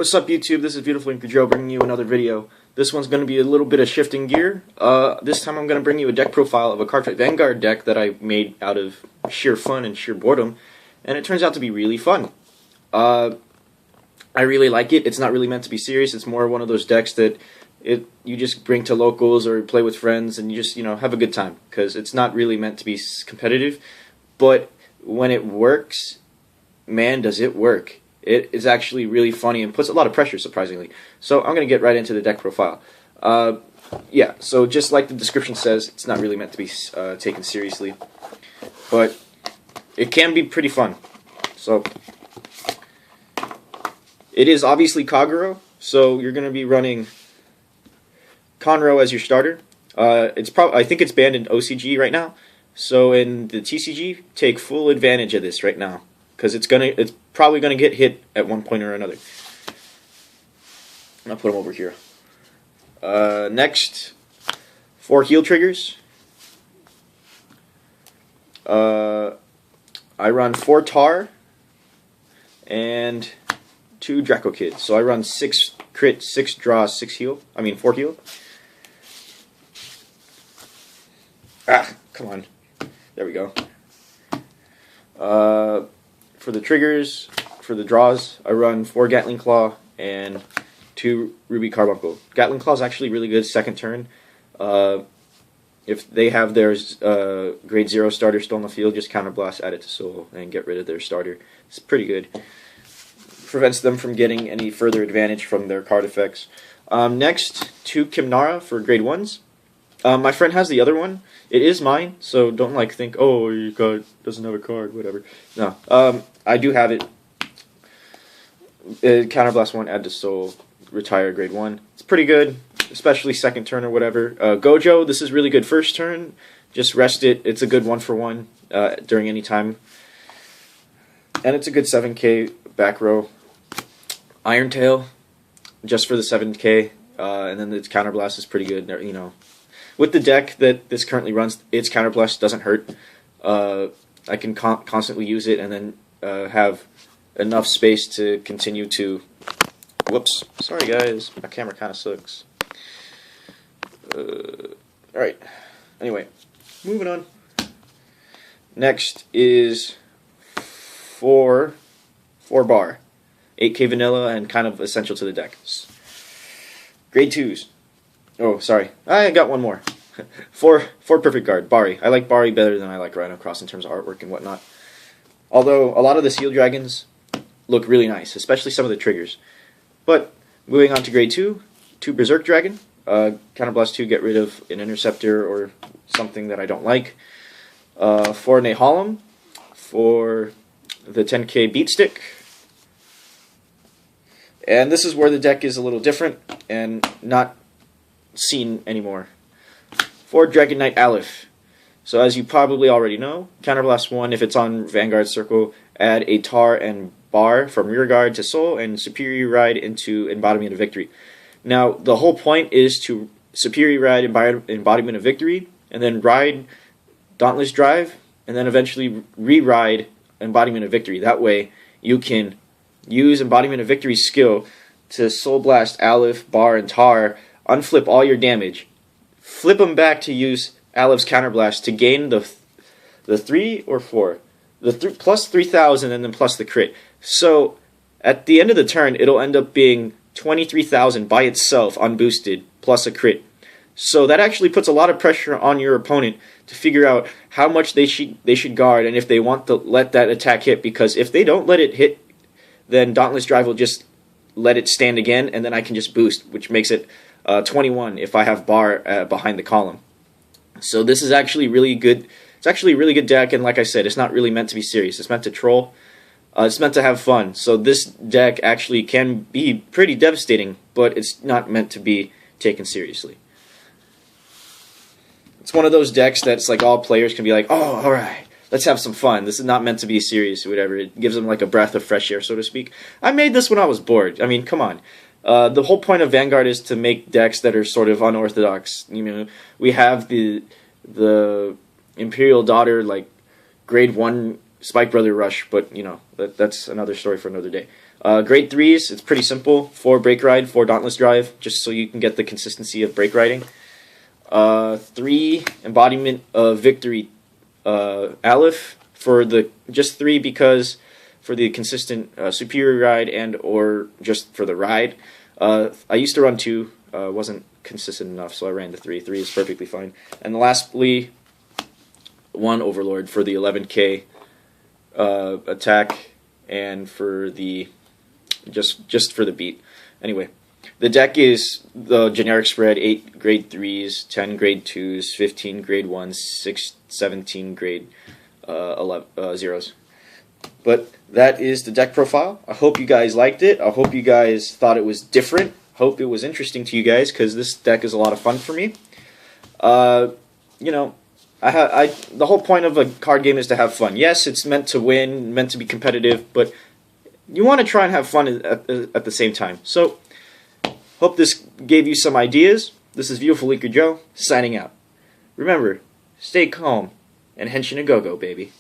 What's up, YouTube? This is Viewtiful and Kagero bringing you another video. This one's going to be a little bit of shifting gear. This time I'm going to bring you a deck profile of a card fight Vanguard deck that I made out of sheer fun and sheer boredom, and it turns out to be really fun. I really like it. It's not really meant to be serious. It's more one of those decks that you just bring to locals or play with friends and you just have a good time, because it's not really meant to be competitive. But when it works, man, does it work. It is actually really funny and puts a lot of pressure, surprisingly. So I'm going to get right into the deck profile. Yeah, so just like the description says, it's not really meant to be taken seriously, but it can be pretty fun. So it is obviously Kagero, so you're going to be running Conroe as your starter. I think it's banned in OCG right now, so in the TCG, take full advantage of this right now, because it's probably gonna get hit at one point or another. I'll put them over here. Next, 4 heal triggers. I run 4 tar and 2 Draco Kids. So I run 6 crit, 6 draw, 6 heal. I mean 4 heal. Ah, come on. There we go. For the triggers, for the draws, I run 4 Gatling Claw and 2 Ruby Carbuncle. Gatling Claw is actually really good second turn. If they have their grade 0 starter still on the field, just counterblast, add it to soul, and get rid of their starter. It's pretty good. Prevents them from getting any further advantage from their card effects. Next, 2 Kimnara for grade 1s. My friend has the other one. It is mine, so don't think, oh, your card doesn't have a card, whatever. No, I do have it. Counterblast 1, add to soul, retire grade 1. It's pretty good, especially second turn or whatever. Gojo, this is really good first turn. Just rest it. It's a good 1-for-1 during any time. And it's a good 7k back row. Iron Tail, just for the 7k. And then its counterblast is pretty good, With the deck that this currently runs, its counterblast doesn't hurt. I can constantly use it and then have enough space to continue to... Whoops. Sorry, guys. My camera kind of sucks. Alright. Anyway, moving on. Next is 4 bar. 8k vanilla and kind of essential to the deck. Grade 2s. Oh, sorry. I got one more. 4 perfect guard. Bari. I like Bari better than I like Rhino Cross in terms of artwork and whatnot. Although a lot of the Seal Dragons look really nice, especially some of the triggers. But moving on to grade 2, 2 Berserk Dragon. Counterblast 2, get rid of an Interceptor or something that I don't like. 4 Nehalem for the 10k Beat Stick. And this is where the deck is a little different and not seen anymore. 4 Dragon Knight Aleph. So as you probably already know, Counterblast 1, if it's on Vanguard Circle, add a Tar and Bar from Rearguard to Soul and Superior Ride into Embodiment of Victory. Now, the whole point is to Superior Ride Embodiment of Victory, and then ride Dauntless Drive, and then eventually re-ride Embodiment of Victory. That way, you can use Embodiment of Victory's skill to Soul Blast Aleph, Bar, and Tar, unflip all your damage, flip them back to use Aleph's Counterblast to gain the 3 or 4, plus 3,000 and then plus the crit. So at the end of the turn, it'll end up being 23,000 by itself unboosted plus a crit. So that actually puts a lot of pressure on your opponent to figure out how much they should guard and if they want to let that attack hit, because if they don't let it hit, then Dauntless Drive will just let it stand again, and then I can just boost, which makes it 21 if I have Bar behind the column. So this is actually really good. It's actually a really good deck, and like I said, it's not really meant to be serious. It's meant to troll. It's meant to have fun. So this deck actually can be pretty devastating, but it's not meant to be taken seriously. It's one of those decks that's like all players can be like, oh, alright, let's have some fun. This is not meant to be serious or whatever. It gives them like a breath of fresh air, so to speak. I made this when I was bored. I mean, come on. The whole point of Vanguard is to make decks that are sort of unorthodox. We have the Imperial Daughter, like grade 1 Spike Brother Rush, but you know, that's another story for another day. Grade 3s, it's pretty simple. 4 Break Ride, 4 Dauntless Drive, just so you can get the consistency of break riding. 3 Embodiment of Victory Aleph, for the just 3 because for the consistent superior ride and or just for the ride. I used to run 2, wasn't consistent enough, so I ran the 3. 3 is perfectly fine. And lastly, 1 Overlord for the 11k attack and for the just for the beat. Anyway, the deck is the generic spread: 8 grade 3s, 10 grade 2s, 15 grade 1s, 17 grade 0s. But that is the deck profile. I hope you guys liked it. I hope you guys thought it was different. Hope it was interesting to you guys, because this deck is a lot of fun for me. You know, the whole point of a card game is to have fun. Yes, it's meant to win, meant to be competitive, but you want to try and have fun at the same time. So, hope this gave you some ideas. This is Viewtiful Leaker Joe, signing out. Remember, stay calm, and henshin a go-go, baby.